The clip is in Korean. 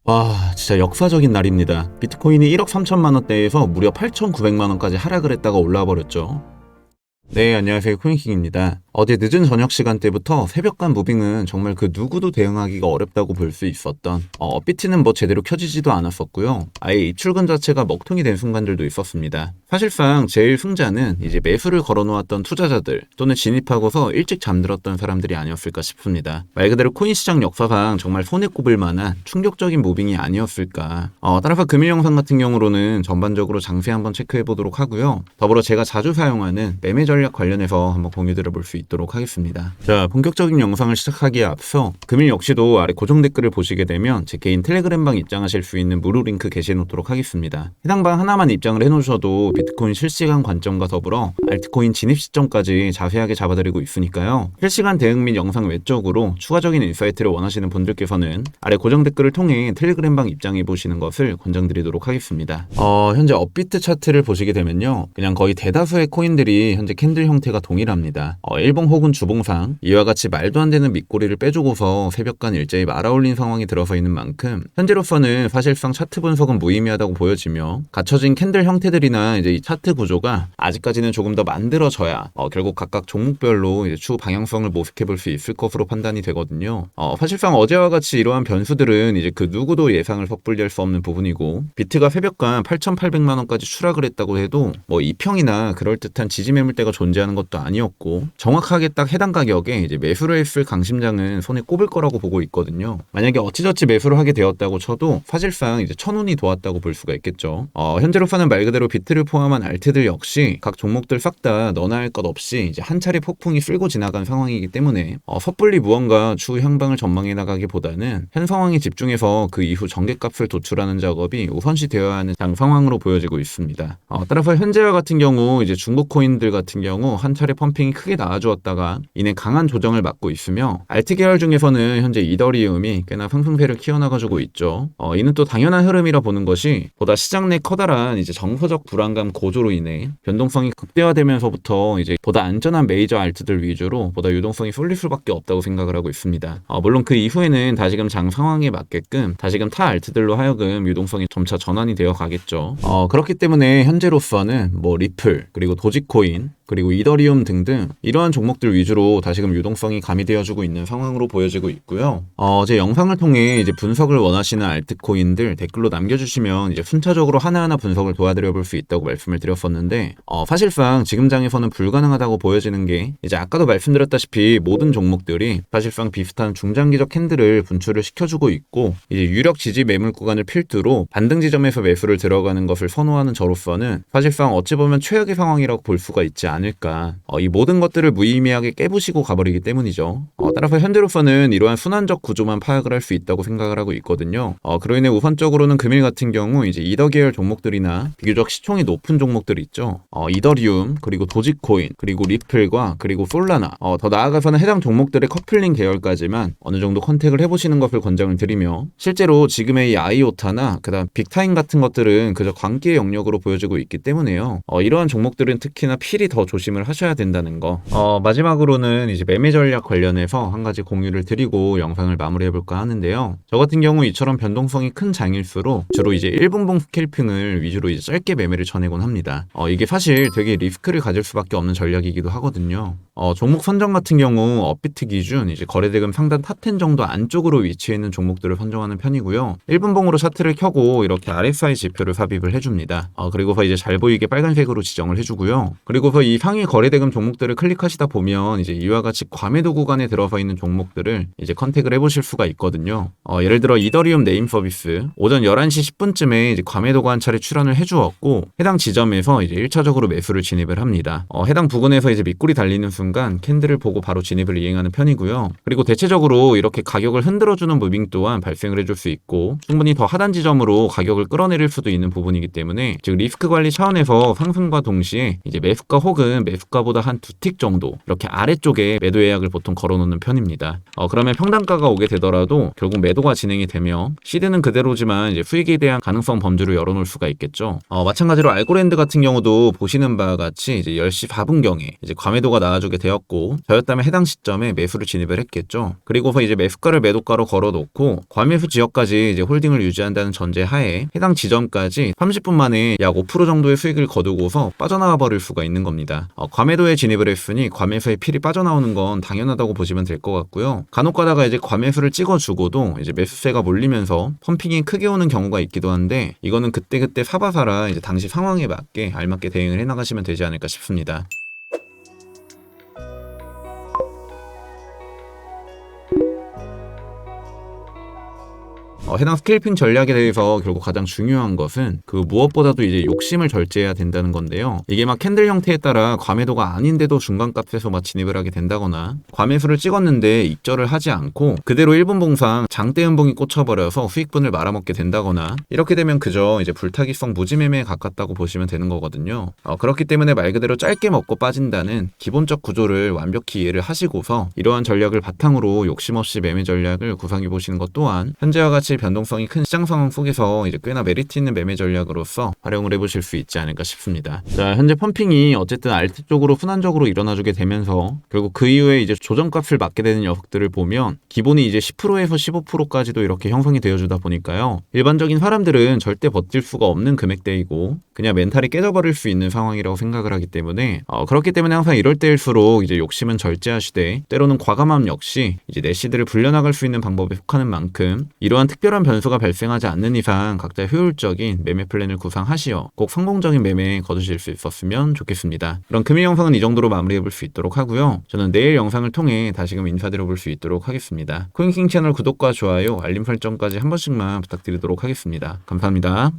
와, 진짜 역사적인 날입니다. 비트코인이 1억 3천만 원대에서 무려 8,900만 원까지 하락을 했다가 올라와 버렸죠. 네, 안녕하세요. 코인킹입니다. 어제 늦은 저녁 시간대부터 새벽간 무빙은 정말 그 누구도 대응하기가 어렵다고 볼 수 있었던 업비트는 뭐 제대로 켜지지도 않았었고요. 아예 입출근 자체가 먹통이 된 순간들도 있었습니다. 사실상 제일 승자는 이제 매수를 걸어놓았던 투자자들 또는 진입하고서 일찍 잠들었던 사람들이 아니었을까 싶습니다. 말 그대로 코인 시장 역사상 정말 손에 꼽을 만한 충격적인 무빙이 아니었을까. 따라서 금일 영상 같은 경우로는 전반적으로 장세 한번 체크해 보도록 하고요. 더불어 제가 자주 사용하는 매매 전략 관련해서 한번 공유드려 볼 수 있도록 하겠습니다. 자, 본격적인 영상을 시작하기에 앞서 금일 역시도 아래 고정 댓글을 보시게 되면 제 개인 텔레그램방 입장하실 수 있는 무료 링크 게시해 놓도록 하겠습니다. 해당 방 하나만 입장을 해 놓으셔도 비트코인 실시간 관점과 더불어 알트코인 진입 시점까지 자세하게 잡아드리고 있으니까요. 실시간 대응 및 영상 외적으로 추가적인 인사이트를 원하시는 분들께서는 아래 고정 댓글을 통해 텔레그램방 입장해 보시는 것을 권장드리도록 하겠습니다. 현재 업비트 차트를 보시게 되면요. 그냥 거의 대다수의 코인들이 현재 캔들 형태가 동일합니다. 일봉 혹은 주봉상 이와 같이 말도 안 되는 밑꼬리를 빼주고서 새벽간 일제히 말아올린 상황이 들어서 있는 만큼 현재로서는 사실상 차트 분석은 무의미하다고 보여지며 갖춰진 캔들 형태들이나 이제 이 차트 구조가 아직까지는 조금 더 만들어져야 결국 각각 종목별로 이제 추후 방향성을 모색해 볼 수 있을 것으로 판단이 되거든요. 사실상 어제와 같이 이러한 변수들은 이제 그 누구도 예상을 섣불리 할 수 없는 부분이고 비트가 새벽간 8,800만 원까지 추락을 했다고 해도 뭐 이평이나 그럴듯한 지지 매물대가 존재하는 것도 아니었고 정확하게 딱 해당 가격에 이제 매수를 했을 강심장은 손에 꼽을 거라고 보고 있거든요. 만약에 어찌저찌 매수를 하게 되었다고 쳐도 사실상 이제 천운이 도왔다고 볼 수가 있겠죠. 현재로서는 말 그대로 비트를 포함한 알트들 역시 각 종목들 싹 다 너나 할 것 없이 이제 한 차례 폭풍이 쓸고 지나간 상황이기 때문에 섣불리 무언가 추후 향방을 전망해 나가기보다는 현 상황에 집중해서 그 이후 전개값을 도출하는 작업이 우선시 되어야 하는 장 상황으로 보여지고 있습니다. 따라서 현재와 같은 경우 이제 중국 코인들 같은 경우 한 차례 펌핑이 크게 나와주었다가 이내 강한 조정을 맞고 있으며 알트 계열 중에서는 현재 이더리움이 꽤나 상승세를 키워나가지고 있죠. 이는 또 당연한 흐름이라 보는 것이 보다 시장 내 커다란 이제 정서적 불안감 고조로 인해 변동성이 극대화되면서부터 이제 보다 안전한 메이저 알트들 위주로 보다 유동성이 쏠릴 수밖에 없다고 생각을 하고 있습니다. 물론 그 이후에는 다시금 장 상황에 맞게끔 다시금 타 알트들로 하여금 유동성이 점차 전환이 되어 가겠죠. 그렇기 때문에 현재로서는 뭐 리플 그리고 도지코인 그리고 이더리움 등등 이러한 종목들 위주로 다시금 유동성이 가미되어주고 있는 상황으로 보여지고 있고요. 제 영상을 통해 이제 분석을 원하시는 알트코인들 댓글로 남겨주시면 이제 순차적으로 하나하나 분석을 도와드려 볼 수 있다고 말씀을 드렸었는데 사실상 지금 장에서는 불가능하다고 보여지는 게 이제 아까도 말씀드렸다시피 모든 종목들이 사실상 비슷한 중장기적 캔들을 분출을 시켜주고 있고 이제 유력 지지 매물 구간을 필두로 반등 지점에서 매수를 들어가는 것을 선호하는 저로서는 사실상 어찌 보면 최악의 상황이라고 볼 수가 있지 않을까. 이 모든 것들을 무의미하게 깨부시고 가버리기 때문이죠. 따라서 현재로서는 이러한 순환적 구조만 파악을 할 수 있다고 생각을 하고 있거든요. 그로 인해 우선적으로는 금일 같은 경우 이제 이더 계열 종목들이나 비교적 시총이 높은 종목들 있죠. 이더리움 그리고 도지코인 그리고 리플과 그리고 솔라나 더 나아가서는 해당 종목들의 커플링 계열까지만 어느 정도 컨택을 해보시는 것을 권장을 드리며 실제로 지금의 이 아이오타나 그다음 빅타임 같은 것들은 그저 광기의 영역으로 보여지고 있기 때문에요. 이러한 종목들은 특히나 필히 더 조심을 하셔야 된다는 거. 마지막으로는 이제 매매 전략 관련해서 한 가지 공유를 드리고 영상을 마무리해볼까 하는데요. 저 같은 경우 이처럼 변동성이 큰 장일수록 주로 이제 1분봉 스캘핑을 위주로 이제 짧게 매매를 쳐내곤 합니다. 이게 사실 되게 리스크를 가질 수밖에 없는 전략이기도 하거든요. 종목 선정 같은 경우 업비트 기준 이제 거래대금 상단 탑10 정도 안쪽으로 위치해 있는 종목들을 선정하는 편이고요. 1분봉으로 차트를 켜고 이렇게 RSI 지표를 삽입을 해줍니다. 그리고서 이제 잘 보이게 빨간색으로 지정을 해주고요. 그리고서 이 상위 거래대금 종목들을 클릭하시다 보면 이제 이와 같이 과매도 구간에 들어서 있는 종목들을 이제 컨택을 해보실 수가 있거든요. 예를 들어 이더리움 네임 서비스 오전 11시 10분쯤에 이제 과매도 관찰에 출현을 해주었고 해당 지점에서 이제 1차적으로 매수를 진입을 합니다. 해당 부근에서 이제 밑골이 달리는 순간 캔들을 보고 바로 진입을 이행하는 편이고요. 그리고 대체적으로 이렇게 가격을 흔들어주는 무빙 또한 발생을 해줄 수 있고 충분히 더 하단 지점으로 가격을 끌어내릴 수도 있는 부분이기 때문에 즉 리스크 관리 차원에서 상승과 동시에 이제 매수가 혹은 보통은 매수가보다 한 2틱 정도 이렇게 아래쪽에 매도 예약을 보통 걸어놓는 편입니다. 그러면 평단가가 오게 되더라도 결국 매도가 진행이 되며 시드는 그대로지만 이제 수익에 대한 가능성 범주를 열어놓을 수가 있겠죠. 마찬가지로 알고랜드 같은 경우도 보시는 바와 같이 이제 10시 4분경에 이제 과매도가 나와주게 되었고 저였다면 해당 시점에 매수를 진입을 했겠죠. 그리고서 이제 매수가를 매도가로 걸어놓고 과매수 지역까지 이제 홀딩을 유지한다는 전제 하에 해당 지점까지 30분 만에 약 5% 정도의 수익을 거두고서 빠져나와 버릴 수가 있는 겁니다. 과매도에 진입을 했으니 과매수의 필이 빠져나오는 건 당연하다고 보시면 될 것 같고요. 간혹 가다가 이제 과매수를 찍어주고도 이제 매수세가 몰리면서 펌핑이 크게 오는 경우가 있기도 한데 이거는 그때그때 사바사라 이제 당시 상황에 맞게 알맞게 대응을 해나가시면 되지 않을까 싶습니다. 해당 스케일핑 전략에 대해서 결국 가장 중요한 것은 그 무엇보다도 이제 욕심을 절제해야 된다는 건데요. 이게 막 캔들 형태에 따라 과매도가 아닌데도 중간값에서 막 진입을 하게 된다거나 과매수를 찍었는데 익절을 하지 않고 그대로 1분 봉상 장대 음봉이 꽂혀버려서 수익분을 말아먹게 된다거나 이렇게 되면 그저 이제 불타기성 무지매매에 가깝다고 보시면 되는 거거든요. 그렇기 때문에 말 그대로 짧게 먹고 빠진다는 기본적 구조를 완벽히 이해를 하시고서 이러한 전략을 바탕으로 욕심 없이 매매 전략을 구상해 보시는 것 또한 현재와 같이 변동성이 큰 시장 상황 속에서 이제 꽤나 메리트 있는 매매 전략으로서 활용을 해보실 수 있지 않을까 싶습니다. 자, 현재 펌핑이 어쨌든 알트 쪽으로 순환적으로 일어나주게 되면서 결국 그 이후에 이제 조정값을 맞게 되는 녀석들을 보면 기본이 이제 10%에서 15%까지도 이렇게 형성이 되어주다 보니까요. 일반적인 사람들은 절대 버틸 수가 없는 금액대이고 그냥 멘탈이 깨져버릴 수 있는 상황이라고 생각을 하기 때문에 그렇기 때문에 항상 이럴 때일수록 이제 욕심은 절제하시되 때로는 과감함 역시 이제 내시드를 불려나갈 수 있는 방법에 속하는 만큼 이러한 특별한 변수가 발생하지 않는 이상 각자 효율적인 매매 플랜을 구상하시어 꼭 성공적인 매매에 거두실 수 있었으면 좋겠습니다. 그럼 금일 영상은 이 정도로 마무리해볼 수 있도록 하고요. 저는 내일 영상을 통해 다시금 인사드려볼 수 있도록 하겠습니다. 코인킹 채널 구독과 좋아요, 알림 설정까지 한 번씩만 부탁드리도록 하겠습니다. 감사합니다.